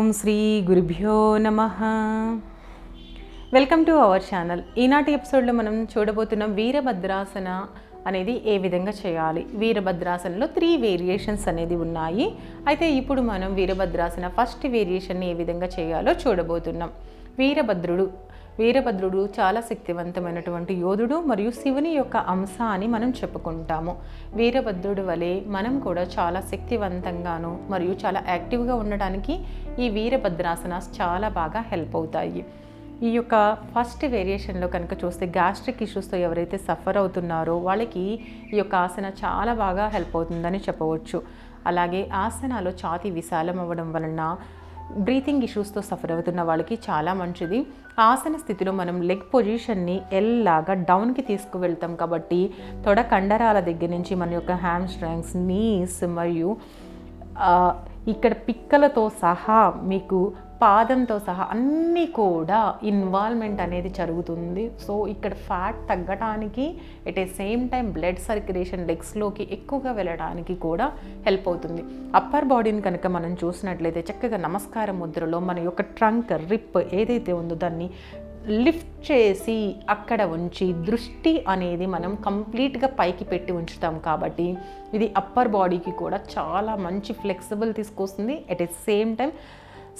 ఓం శ్రీ గురుభ్యో నమః. Welcome to our channel. ఈనాటి ఎపిసోడ్లో మనం చూడబోతున్న వీరభద్రాసన అనేది ఏ విధంగా చేయాలి. వీరభద్రాసనలో 3 వేరియేషన్స్ అనేది ఉన్నాయి. అయితే ఇప్పుడు మనం వీరభద్రాసన ఫస్ట్ వేరియేషన్ని ఏ విధంగా చేయాలో చూడబోతున్నాం. వీరభద్రుడు చాలా శక్తివంతమైనటువంటి యోధుడు మరియు శివుని యొక్క అంశ అని మనం చెప్పుకుంటాము. వీరభద్రుడి వలె మనం కూడా చాలా శక్తివంతంగాను మరియు చాలా యాక్టివ్గా ఉండడానికి ఈ వీరభద్రాసనాస్ చాలా బాగా హెల్ప్ అవుతాయి. ఈ యొక్క ఫస్ట్ వేరియేషన్లో కనుక చూస్తే గ్యాస్ట్రిక్ ఇష్యూస్తో ఎవరైతే సఫర్ అవుతున్నారో వాళ్ళకి ఈ యొక్క ఆసన చాలా బాగా హెల్ప్ అవుతుందని చెప్పవచ్చు. అలాగే ఆసనాలో ఛాతీ విశాలం అవ్వడం వలన బ్రీతింగ్ ఇష్యూస్తో సఫర్ అవుతున్న వాళ్ళకి చాలా మంచిది. ఆసన స్థితిలో మనం లెగ్ పొజిషన్ని ఎల్ లాగా డౌన్కి తీసుకువెళ్తాం కాబట్టి తొడ కండరాల దగ్గర నుంచి మన యొక్క హ్యామ్ స్ట్రింగ్స్, నీస్ మరియు ఇక్కడ పిక్కలతో సహా మీకు పాదంతో సహా అన్నీ కూడా ఇన్వాల్వ్మెంట్ అనేది జరుగుతుంది. సో ఇక్కడ ఫ్యాట్ తగ్గటానికి at a same time blood circulation లెగ్స్లోకి ఎక్కువగా వెళ్ళడానికి కూడా హెల్ప్ అవుతుంది. అప్పర్ బాడీని కనుక మనం చూసినట్లయితే చక్కగా నమస్కార ముద్రలో మన యొక్క ట్రంక్ రిప్ ఏదైతే ఉందో దాన్ని లిఫ్ట్ చేసి అక్కడ ఉంచి దృష్టి అనేది మనం కంప్లీట్గా పైకి పెట్టి ఉంచుతాం కాబట్టి ఇది అప్పర్ బాడీకి కూడా చాలా మంచి ఫ్లెక్సిబుల్ తీసుకొస్తుంది. ఎట్ ఏ సేమ్ టైం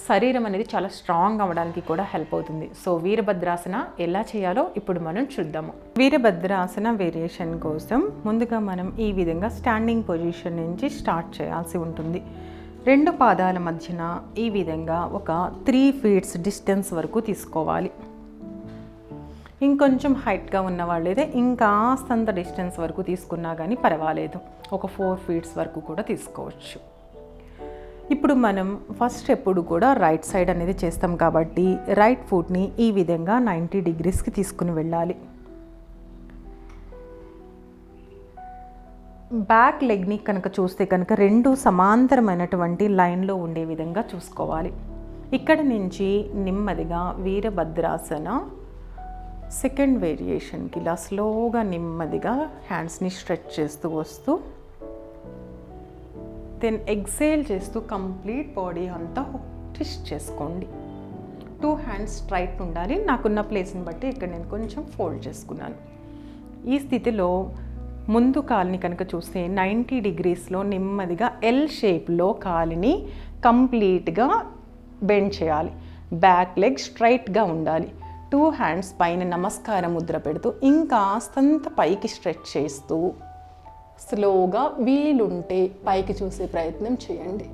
శరీరం అనేది చాలా స్ట్రాంగ్ అవ్వడానికి కూడా హెల్ప్ అవుతుంది. సో వీరభద్రాసన ఎలా చేయాలో ఇప్పుడు మనం చూద్దాము. వీరభద్రాసన వేరియేషన్ కోసం ముందుగా మనం ఈ విధంగా స్టాండింగ్ పొజిషన్ నుంచి స్టార్ట్ చేయాల్సి ఉంటుంది. 2 పాదాల మధ్యన ఈ విధంగా ఒక 3 feet డిస్టెన్స్ వరకు తీసుకోవాలి. ఇంకొంచెం హైట్గా ఉన్న వాళ్ళైతే ఇంకాస్తంత డిస్టెన్స్ వరకు తీసుకున్నా కానీ పర్వాలేదు. ఒక 4 feet వరకు కూడా తీసుకోవచ్చు. ఇప్పుడు మనం ఫస్ట్ ఎప్పుడు కూడా రైట్ సైడ్ అనేది చేస్తాం కాబట్టి రైట్ ఫుట్ని ఈ విధంగా 90 degreesకి తీసుకుని వెళ్ళాలి. బ్యాక్ లెగ్ని కనుక చూస్తే కనుక 2 సమాంతరమైనటువంటి లైన్లో ఉండే విధంగా చూసుకోవాలి. ఇక్కడ నుంచి నెమ్మదిగా వీరభద్రాసన సెకండ్ వేరియేషన్కి ఇలా స్లోగా నెమ్మదిగా హ్యాండ్స్ని స్ట్రెచ్ చేస్తూ వస్తూ దెన్ ఎక్సేల్ చేస్తూ కంప్లీట్ బాడీ అంతా ట్విస్ట్ చేసుకోండి. 2 hands స్ట్రైట్ ఉండాలి. నాకున్న ప్లేస్ని బట్టి ఇక్కడ నేను కొంచెం ఫోల్డ్ చేసుకున్నాను. ఈ స్థితిలో ముందు కాలుని కనుక చూస్తే 90 degreesలో నెమ్మదిగా ఎల్ షేప్లో కాలుని కంప్లీట్గా బెండ్ చేయాలి. బ్యాక్ లెగ్ స్ట్రైట్గా ఉండాలి. 2 hands పైన నమస్కార ముద్ర పెడుతూ ఇంకాస్తంత పైకి స్ట్రెచ్ చేస్తూ స్లోగా వీలుంటే పైకి చూసే ప్రయత్నం చేయండి.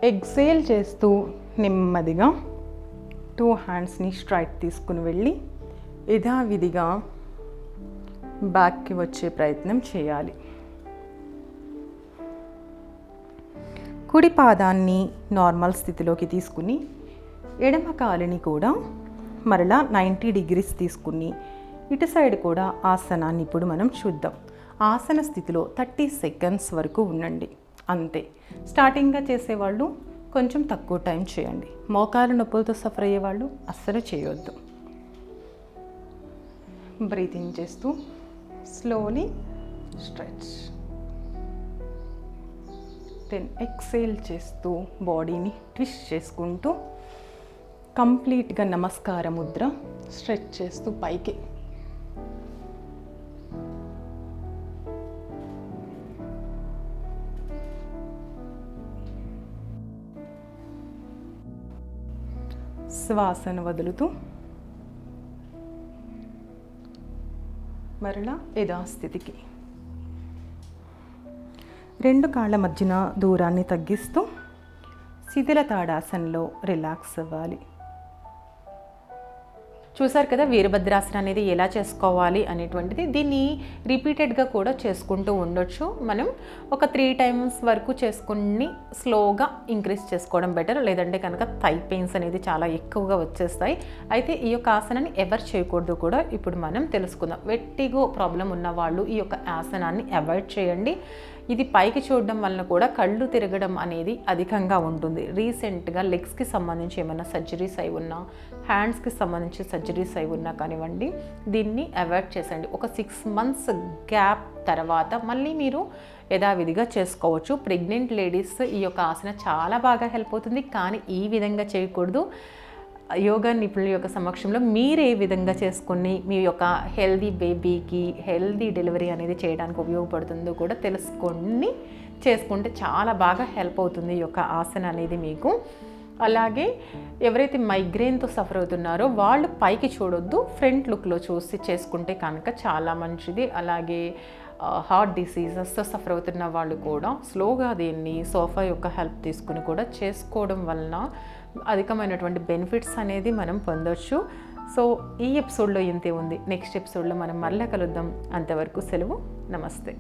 ఎక్సేల్ చేస్తూ నెమ్మదిగా 2 handsని స్ట్రైట్ తీసుకుని వెళ్ళి యథావిధిగా బ్యాక్కి వచ్చే ప్రయత్నం చేయాలి. కుడి పాదాన్ని నార్మల్ స్థితిలోకి తీసుకుని ఎడమ కాలుని కూడా మరలా 90 degrees తీసుకుని ఇటు సైడ్ కూడా ఆసనాన్ని ఇప్పుడు మనం చూద్దాం. ఆసన స్థితిలో 30 seconds వరకు ఉండండి. అంతే. స్టార్టింగ్గా చేసేవాళ్ళు కొంచెం తక్కువ టైం చేయండి. మోకాలు నొప్పులతో సఫర్ అయ్యేవాళ్ళు అస్సలు చేయొద్దు. బ్రీతింగ్ చేస్తూ స్లోలీ స్ట్రెచ్, దెన్ ఎక్సేల్ చేస్తూ బాడీని ట్విస్ట్ చేసుకుంటూ కంప్లీట్గా నమస్కార ముద్ర స్ట్రెచ్ చేస్తూ పైకి. శ్వాసను వదులుతూ మరలా యథాస్థితికి. 2 కాళ్ళ మధ్యన దూరాన్ని తగ్గిస్తూ శిథిల తాడాసనలో రిలాక్స్ అవ్వాలి. చూసారు కదా వీరభద్రాసన అనేది ఎలా చేసుకోవాలి అనేటువంటిది. దీన్ని రిపీటెడ్గా కూడా చేసుకుంటూ ఉండొచ్చు. మనం ఒక 3 times వరకు చేసుకుని స్లోగా ఇంక్రీజ్ చేసుకోవడం బెటర్. లేదంటే కనుక థై పెయిన్స్ అనేది చాలా ఎక్కువగా వచ్చేస్తాయి. అయితే ఈ యొక్క ఆసనాన్ని ఎవరు చేయకూడదు కూడా ఇప్పుడు మనం తెలుసుకుందాం. వెట్టిగో ప్రాబ్లం ఉన్న వాళ్ళు ఈ యొక్క ఆసనాన్ని అవాయిడ్ చేయండి. ఇది పైకి చూడడం వలన కూడా కళ్ళు తిరగడం అనేది అధికంగా ఉంటుంది. రీసెంట్గా లెగ్స్కి సంబంధించి ఏమైనా సర్జరీస్ అయి ఉన్నా, హ్యాండ్స్కి సంబంధించి సర్జరీస్ అయి ఉన్నా కానివ్వండి, దీన్ని అవాయిడ్ చేసండి. ఒక 6 months గ్యాప్ తర్వాత మళ్ళీ మీరు యథావిధిగా చేసుకోవచ్చు. ప్రెగ్నెంట్ లేడీస్ ఈ యొక్క ఆసన చాలా బాగా హెల్ప్ అవుతుంది. కానీ ఈ విధంగా చేయకూడదు. యోగా నిపుణుల యొక్క సమక్షంలో మీరు ఏ విధంగా చేసుకుని మీ యొక్క హెల్దీ బేబీకి హెల్దీ డెలివరీ అనేది చేయడానికి ఉపయోగపడుతుందో కూడా తెలుసుకొని చేసుకుంటే చాలా బాగా హెల్ప్ అవుతుంది ఈ యొక్క ఆసన అనేది మీకు. అలాగే ఎవరైతే మైగ్రేన్తో సఫర్ అవుతున్నారో వాళ్ళు పైకి చూడొద్దు, ఫ్రంట్ లుక్లో చూసి చేసుకుంటే కనుక చాలా మంచిది. అలాగే హార్ట్ డిసీజెస్తో సఫర్ అవుతున్న వాళ్ళు కూడా స్లోగా దీన్ని సోఫా యొక్క హెల్ప్ తీసుకుని కూడా చేసుకోవడం వలన అధికమైనటువంటి బెనిఫిట్స్ అనేది మనం పొందొచ్చు. సో ఈ ఎపిసోడ్లో ఇంతే ఉంది. నెక్స్ట్ ఎపిసోడ్లో మనం మరలా కలుద్దాం. అంతవరకు సెలవు. నమస్తే.